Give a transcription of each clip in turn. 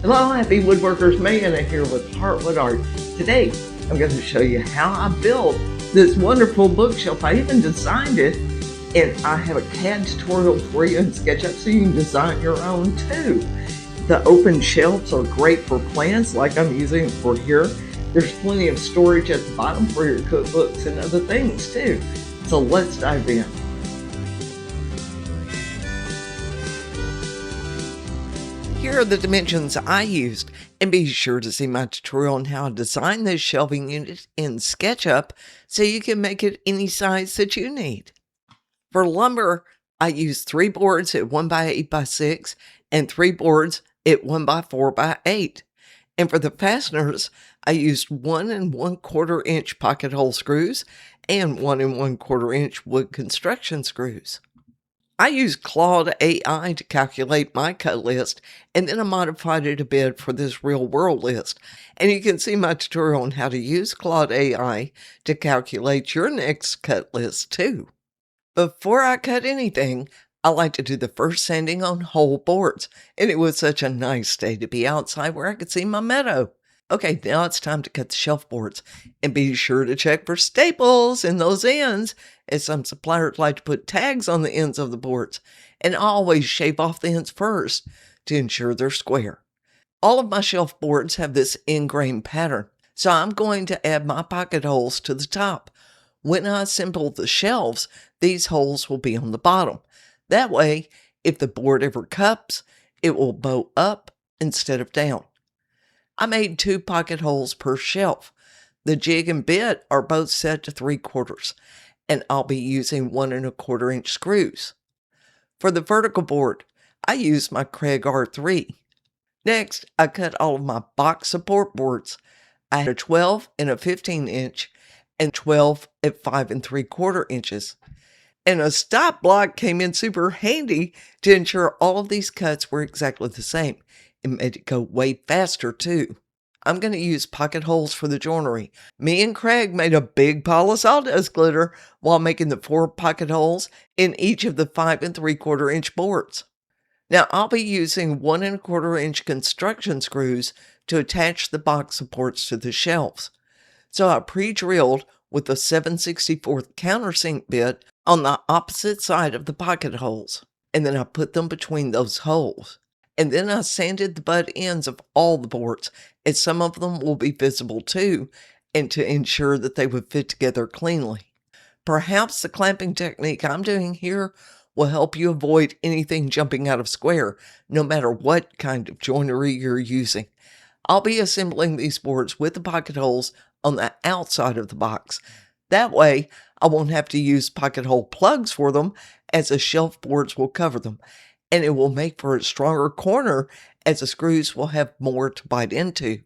Hello, happy woodworkers. Mayana here with Heartwood Art. Today, I'm going to show you how I built this wonderful bookshelf. I even designed it, and I have a CAD tutorial for you in SketchUp so you can design your own too. The open shelves are great for plants like I'm using for here. There's plenty of storage at the bottom for your cookbooks and other things too. So let's dive in. Here are the dimensions I used, and be sure to see my tutorial on how to design this shelving unit in SketchUp so you can make it any size that you need. For lumber, I used 3 boards at 1x8x6 and 3 boards at 1x4x8. And for the fasteners, I used 1 1/4 inch pocket hole screws and 1 1/4 inch wood construction screws. I used Claude AI to calculate my cut list, and then I modified it a bit for this real world list. And you can see my tutorial on how to use Claude AI to calculate your next cut list too. Before I cut anything, I like to do the first sanding on whole boards, and it was such a nice day to be outside where I could see my meadow. Okay, now it's time to cut the shelf boards, and be sure to check for staples in those ends, as some suppliers like to put tags on the ends of the boards, and I always shave off the ends first to ensure they're square. All of my shelf boards have this ingrained pattern, so I'm going to add my pocket holes to the top. When I assemble the shelves, these holes will be on the bottom. That way, if the board ever cups, it will bow up instead of down. I made 2 pocket holes per shelf. The jig and bit are both set to 3/4, and I'll be using 1 1/4 inch screws. For the vertical board, I used my Craig R3. Next, I cut all of my box support boards. I had a 12 and a 15 inch and 12 at 5 3/4 inches. And a stop block came in super handy to ensure all of these cuts were exactly the same. It made it go way faster too. I'm going to use pocket holes for the joinery. Me and Craig made a big pile of sawdust glitter while making the 4 pocket holes in each of the 5 3/4 inch boards. Now I'll be using 1 1/4 inch construction screws to attach the box supports to the shelves. So I pre-drilled with a 7/64 countersink bit on the opposite side of the pocket holes, and then I put them between those holes. And then I sanded the butt ends of all the boards, as some of them will be visible too, and to ensure that they would fit together cleanly. Perhaps the clamping technique I'm doing here will help you avoid anything jumping out of square, no matter what kind of joinery you're using. I'll be assembling these boards with the pocket holes on the outside of the box. That way, I won't have to use pocket hole plugs for them, as the shelf boards will cover them. And it will make for a stronger corner, as the screws will have more to bite into.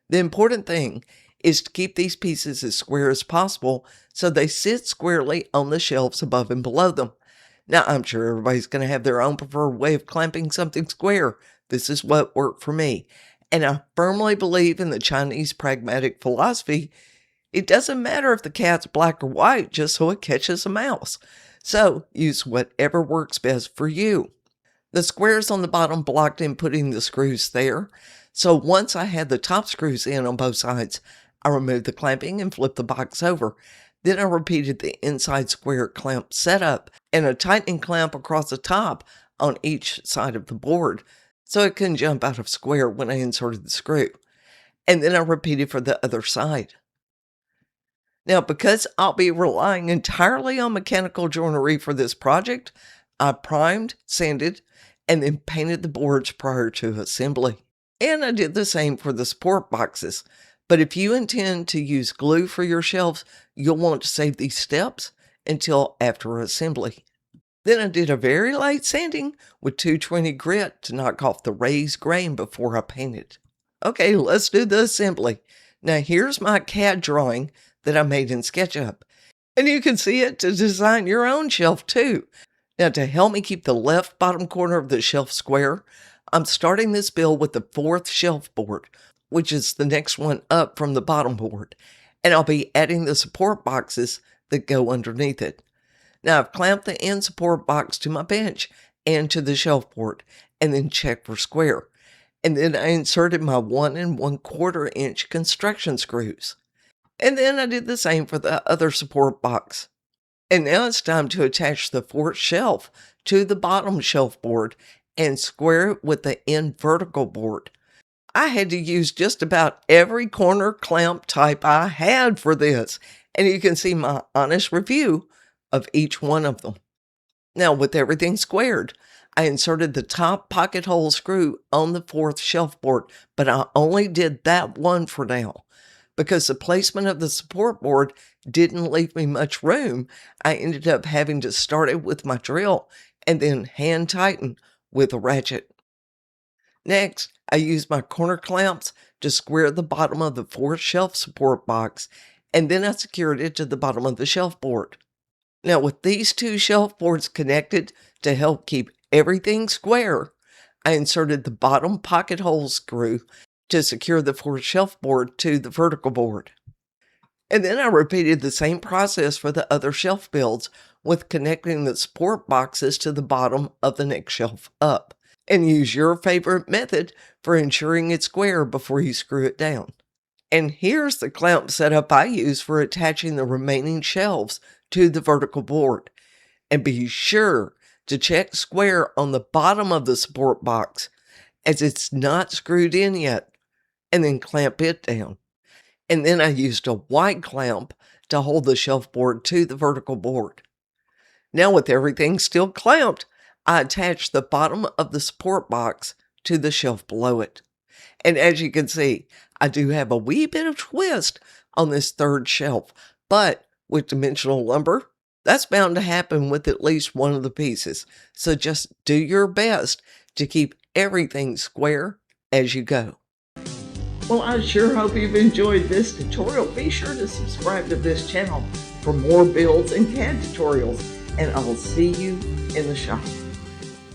The important thing is to keep these pieces as square as possible so they sit squarely on the shelves above and below them. Now, I'm sure everybody's going to have their own preferred way of clamping something square. This is what worked for me. And I firmly believe in the Chinese pragmatic philosophy. It doesn't matter if the cat's black or white, just so it catches a mouse. So use whatever works best for you. The squares on the bottom blocked in putting the screws there. So once I had the top screws in on both sides, I removed the clamping and flipped the box over. Then I repeated the inside square clamp setup and a tightening clamp across the top on each side of the board, so it couldn't jump out of square when I inserted the screw. And then I repeated for the other side. Now, because I'll be relying entirely on mechanical joinery for this project, I primed, sanded, and then painted the boards prior to assembly. And I did the same for the support boxes. But if you intend to use glue for your shelves, you'll want to save these steps until after assembly. Then I did a very light sanding with 220 grit to knock off the raised grain before I painted. Okay, let's do the assembly. Now here's my CAD drawing that I made in SketchUp. And you can see it to design your own shelf too. Now, to help me keep the left bottom corner of the shelf square, I'm starting this build with the 4th shelf board, which is the next one up from the bottom board, and I'll be adding the support boxes that go underneath it. Now, I've clamped the end support box to my bench and to the shelf board, and then check for square. And then I inserted my 1 1/4 inch construction screws. And then I did the same for the other support box. And now it's time to attach the fourth shelf to the bottom shelf board and square it with the end vertical board. I had to use just about every corner clamp type I had for this, and you can see my honest review of each one of them. Now, with everything squared, I inserted the top pocket hole screw on the fourth shelf board, but I only did that one for now. Because the placement of the support board didn't leave me much room, I ended up having to start it with my drill and then hand tighten with a ratchet. Next, I used my corner clamps to square the bottom of the fourth shelf support box, and then I secured it to the bottom of the shelf board. Now, with these two shelf boards connected to help keep everything square, I inserted the bottom pocket hole screw to secure the fourth shelf board to the vertical board. And then I repeated the same process for the other shelf builds with connecting the support boxes to the bottom of the next shelf up. And use your favorite method for ensuring it's square before you screw it down. And here's the clamp setup I use for attaching the remaining shelves to the vertical board. And be sure to check square on the bottom of the support box as it's not screwed in yet, and then clamp it down. And then I used a white clamp to hold the shelf board to the vertical board. Now, with everything still clamped, I attached the bottom of the support box to the shelf below it. And as you can see, I do have a wee bit of twist on this third shelf, but with dimensional lumber, that's bound to happen with at least one of the pieces. So just do your best to keep everything square as you go. Well, I sure hope you've enjoyed this tutorial. Be sure to subscribe to this channel for more builds and CAD tutorials, and I'll see you in the shop.